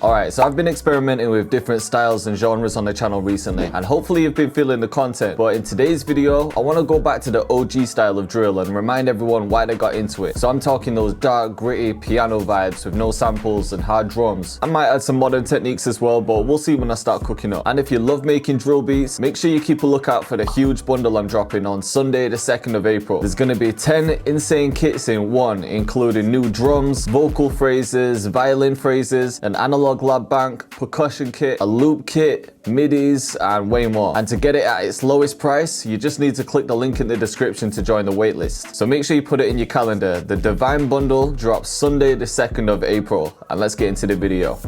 Alright, so I've been experimenting with different styles and genres on the channel recently, and hopefully you've been feeling the content. But in today's video, I want to go back to the OG style of drill and remind everyone why they got into it. So I'm talking those dark, gritty piano vibes with no samples and hard drums. I might add some modern techniques as well, but we'll see when I start cooking up. And if you love making drill beats, make sure you keep a lookout for the huge bundle I'm dropping on Sunday the 2nd of April. There's going to be 10 insane kits in one, including new drums, vocal phrases, violin phrases, an analog lab bank, percussion kit, a loop kit, midis, and way more. And to get it at its lowest price, you just need to click the link in the description to join the waitlist. So make sure you put it in your calendar. The Divine Bundle drops Sunday the 2nd of April. And let's get into the video.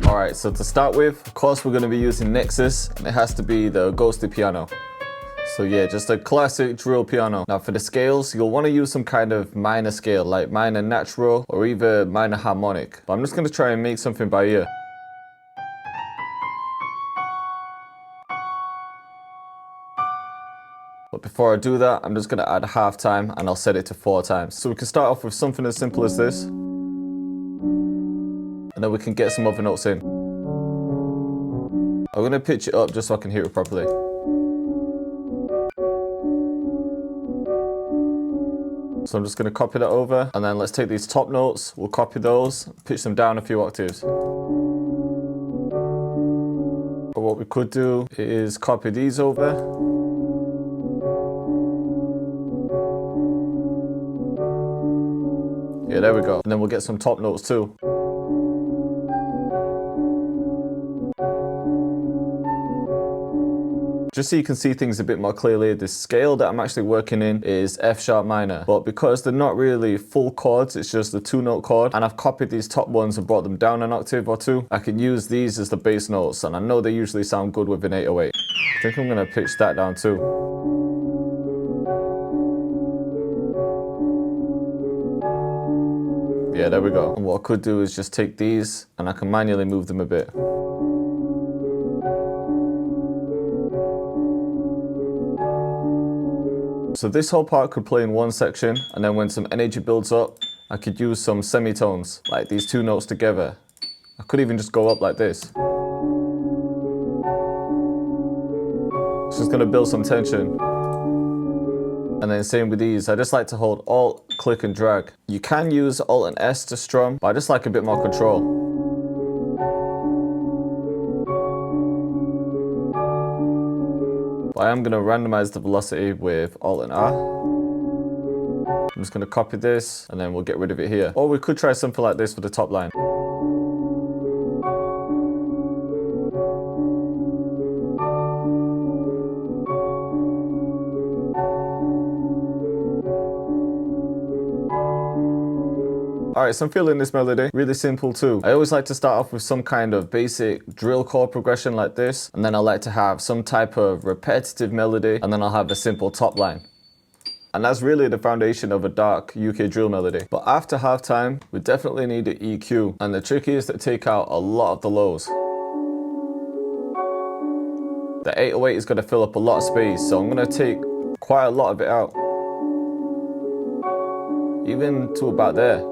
Alright, so to start with, of course we're going to be using Nexus, and it has to be the ghosted piano. So yeah, just a classic drill piano. Now for the scales, you'll want to use some kind of minor scale, like minor natural or even minor harmonic. But I'm just going to try and make something by ear. But before I do that, I'm just going to add half time and I'll set it to 4 times. So we can start off with something as simple as this. And then we can get some other notes in. I'm going to pitch it up just so I can hear it properly. So I'm just going to copy that over, and then let's take these top notes, we'll copy those, pitch them down a few octaves. But what we could do is copy these over. Yeah, there we go. And then we'll get some top notes too. Just so you can see things a bit more clearly, the scale that I'm actually working in is F sharp minor. But because they're not really full chords, it's just a 2-note chord, and I've copied these top ones and brought them down an octave or 2, I can use these as the bass notes, and I know they usually sound good with an 808. I think I'm going to pitch that down too. Yeah, there we go. And what I could do is just take these and I can manually move them a bit. So this whole part could play in one section, and then when some energy builds up, I could use some semitones, like these 2 notes together. I could even just go up like this. It's just gonna build some tension. And then same with these, I just like to hold Alt, click and drag. You can use Alt and S to strum, but I just like a bit more control. I am going to randomize the velocity with Alt and R. I'm just going to copy this and then we'll get rid of it here. Or we could try something like this for the top line. Alright, so I'm feeling this melody, really simple too. I always like to start off with some kind of basic drill chord progression like this, and then I like to have some type of repetitive melody, and then I'll have a simple top line. And that's really the foundation of a dark UK drill melody. But after halftime, we definitely need an EQ, and the trick is to take out a lot of the lows. The 808 is going to fill up a lot of space, so I'm going to take quite a lot of it out. Even to about there.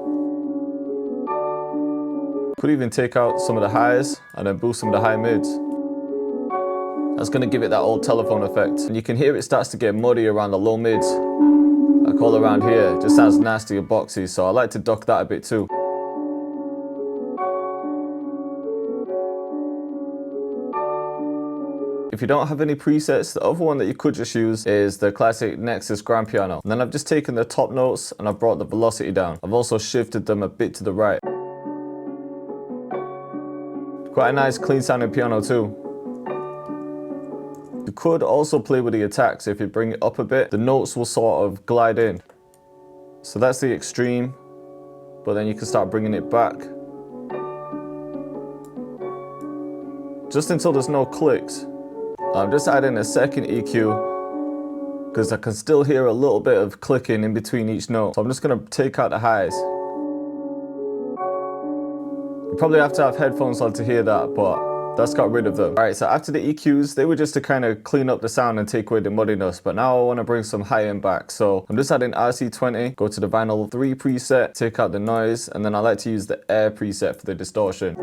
Could even take out some of the highs and then boost some of the high mids. That's going to give it that old telephone effect. And you can hear it starts to get muddy around the low mids. Like all around here, it just sounds nasty and boxy, so I like to duck that a bit too. If you don't have any presets, the other one that you could just use is the classic Nexus grand piano. And then I've just taken the top notes and I've brought the velocity down. I've also shifted them a bit to the right. Quite a nice clean sounding piano too. You could also play with the attacks. If you bring it up a bit, the notes will sort of glide in. So that's the extreme, but then you can start bringing it back. Just until there's no clicks. I'm just adding a second EQ because I can still hear a little bit of clicking in between each note. So I'm just going to take out the highs. You probably have to have headphones on to hear that, but that's got rid of them. Alright, so after the EQs, they were just to kind of clean up the sound and take away the muddiness, but now I want to bring some high end back. So I'm just adding RC20, go to the vinyl 3 preset, take out the noise, and then I like to use the air preset for the distortion.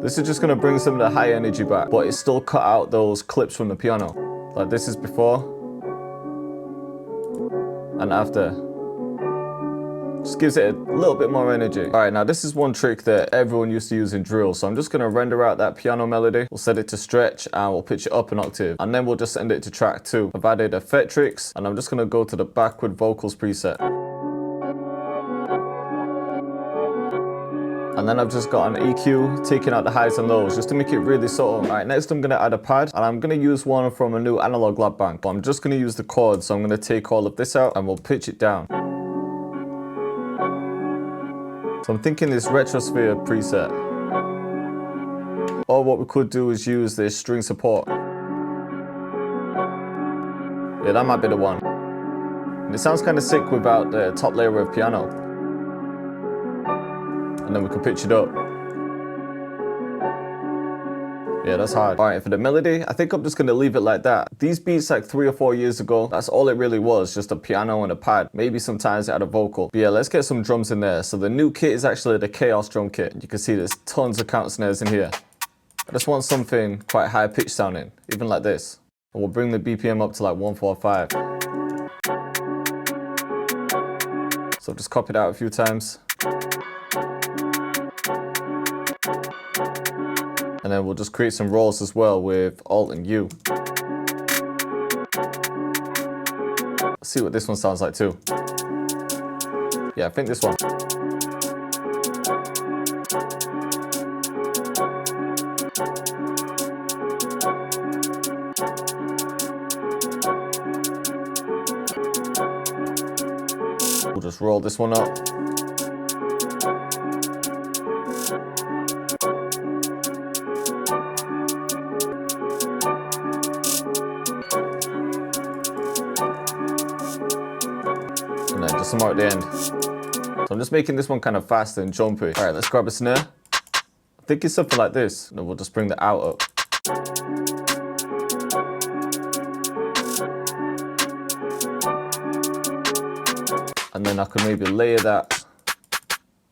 This is just gonna bring some of the high energy back, but it still cut out those clips from the piano. Like this is before and after. Just gives it a little bit more energy. All right, now this is one trick that everyone used to use in drill. So I'm just gonna render out that piano melody. We'll set it to stretch and we'll pitch it up an octave. And then we'll just send it to track 2. I've added Effectrix and I'm just gonna go to the backward vocals preset. And then I've just got an EQ, taking out the highs and lows just to make it really subtle. All right, next I'm gonna add a pad and I'm gonna use one from a new analog lab bank. But I'm just gonna use the chords. So I'm gonna take all of this out and we'll pitch it down. So I'm thinking this retrosphere preset. Or what we could do is use this string support. Yeah, that might be the one. And it sounds kind of sick without the top layer of piano. And then we can pitch it up. Yeah, that's hard. All right, for the melody, I think I'm just gonna leave it like that. These beats like 3 or 4 years ago, that's all it really was, just a piano and a pad. Maybe sometimes it had a vocal. But yeah, let's get some drums in there. So the new kit is actually the Chaos drum kit. You can see there's tons of count snares in here. I just want something quite high pitched sounding, even like this. And we'll bring the BPM up to like 145. So I've just copied out a few times. And then we'll just create some rolls as well with Alt and U. Let's see what this one sounds like too. Yeah, I think this one. We'll just roll this one up. And then just some more at the end. So I'm just making this one kind of fast and jumpy. All right, let's grab a snare. I think it's something like this. And then we'll just bring the out up. And then I can maybe layer that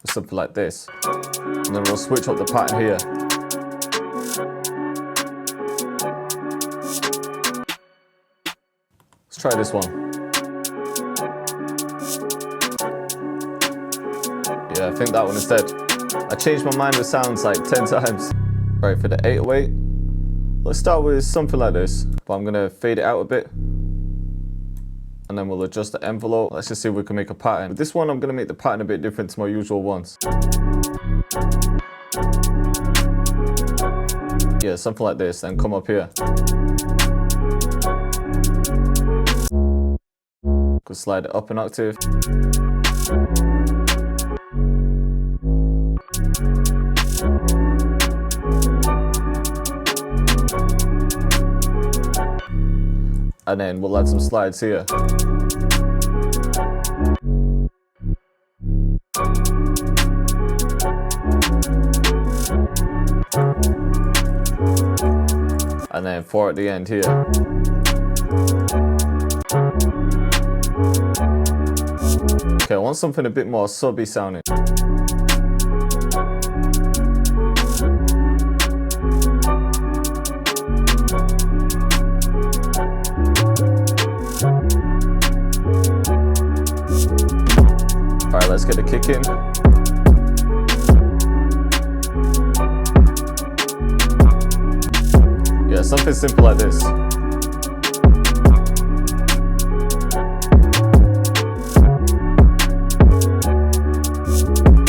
with something like this. And then we'll switch up the pattern here. Let's try this one. Yeah, I think that one instead. I changed my mind with sounds like 10 times. All right, for the 808, let's start with something like this. But I'm gonna fade it out a bit. And then we'll adjust the envelope. Let's just see if we can make a pattern. With this one, I'm gonna make the pattern a bit different to my usual ones. Yeah, something like this, then come up here. Could slide it up an octave. And then we'll add some slides here. And then 4 at the end here. Okay, I want something a bit more subby sounding. All right, let's get the kick in. Yeah, something simple like this.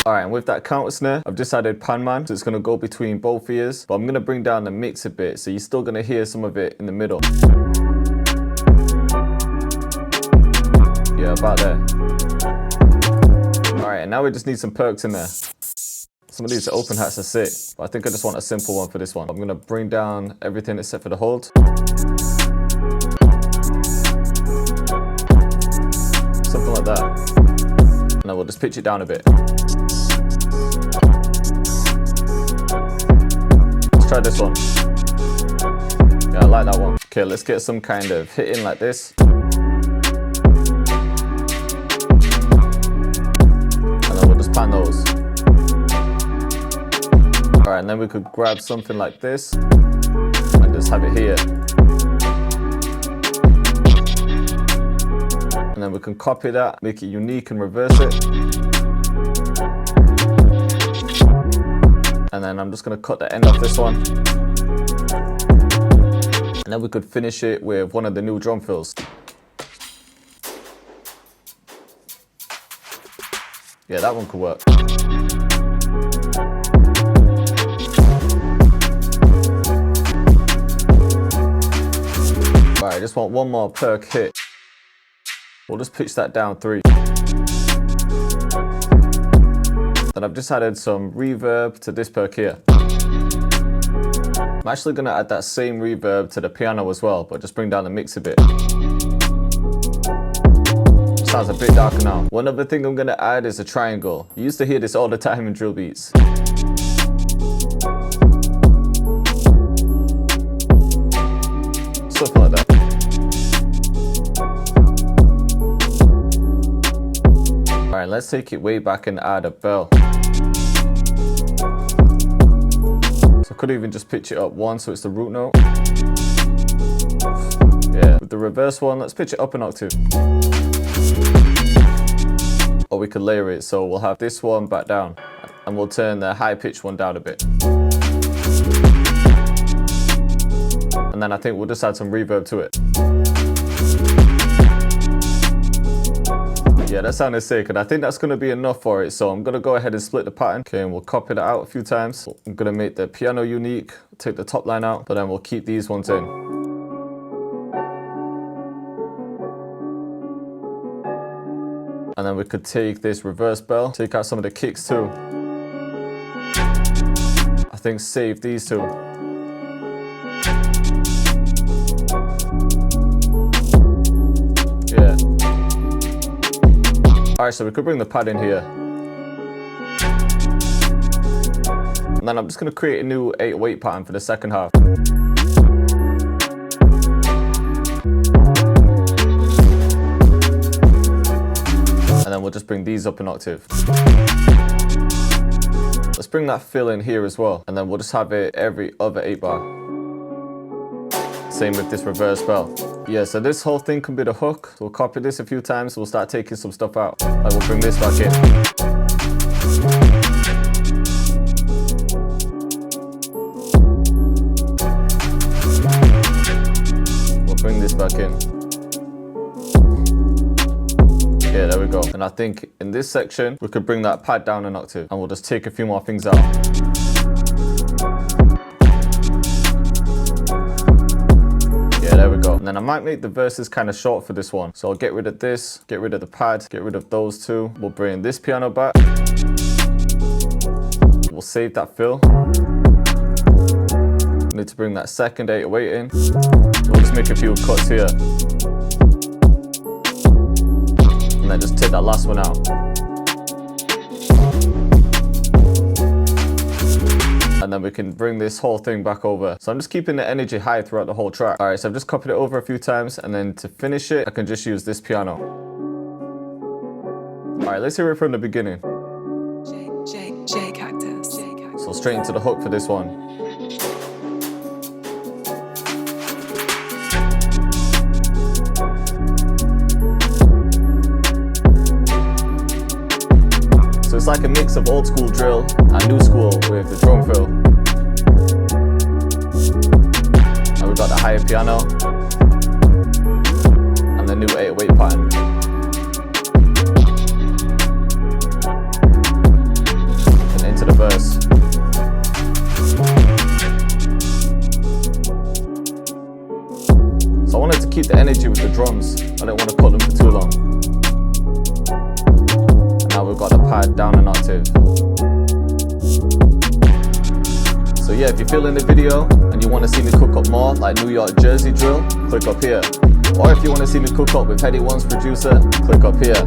All right, and with that counter snare, I've just added pan man, so it's gonna go between both ears, but I'm gonna bring down the mix a bit, so you're still gonna hear some of it in the middle. Yeah, about there. All right, and now we just need some perks in there. Some of these open hats are sick, but I think I just want a simple one for this one. I'm gonna bring down everything except for the hold. Something like that. And then we'll just pitch it down a bit. Let's try this one. Yeah, I like that one. Okay, let's get some kind of hit in like this. And then we'll just pan those. Alright, and then we could grab something like this and just have it here. And then we can copy that, make it unique and reverse it. And then I'm just going to cut the end off this one. And then we could finish it with one of the new drum fills. Yeah, that one could work. Alright, I just want one more perk hit. We'll just pitch that down 3. Then I've just added some reverb to this perk here. I'm actually going to add that same reverb to the piano as well, but just bring down the mix a bit. Sounds a bit darker now. One other thing I'm going to add is a triangle. You used to hear this all the time in drill beats. Something like that. Alright, let's take it way back and add a bell. So I could even just pitch it up 1 so it's the root note. Yeah, with the reverse one, let's pitch it up an octave. Or we could layer it, so we'll have this one back down and we'll turn the high pitched one down a bit. And then I think we'll just add some reverb to it. Yeah, that sounded sick, and I think that's going to be enough for it, so I'm going to go ahead and split the pattern. Okay, and we'll copy that out a few times. I'm going to make the piano unique, take the top line out, but then we'll keep these ones in. And then we could take this reverse bell, take out some of the kicks too. I think save these two. Yeah. Alright, so we could bring the pad in here. And then I'm just going to create a new 808 pattern for the second half. And then we'll just bring these up an octave. Let's bring that fill in here as well. And then we'll just have it every other 8 bar. Same with this reverse bell. Yeah, so this whole thing can be the hook. So we'll copy this a few times. We'll start taking some stuff out. Like we'll bring this back in. We'll bring this back in. Yeah, there we go. And I think in this section, we could bring that pad down an octave. And we'll just take a few more things out. There we go. And then I might make the verses kind of short for this one. So I'll get rid of this, get rid of the pad, get rid of those two. We'll bring this piano back. We'll save that fill. Need to bring that second 808 in. We'll just make a few cuts here. And then just take that last one out. And then we can bring this whole thing back over. So I'm just keeping the energy high throughout the whole track. Alright, so I've just copied it over a few times, and then to finish it, I can just use this piano. Alright, let's hear it from the beginning. Cactus. So straight into the hook for this one. So it's like a mix of old school drill and new school with the drum fill. And we've got the higher piano and the new 808 pattern. And into the verse. So I wanted to keep the energy with the drums. I didn't want to cut them for too long. Now we've got the pad down an octave. So yeah, if you're feeling the video and you want to see me cook up more like New York Jersey drill, click up here. Or if you want to see me cook up with Heady One's producer, click up here.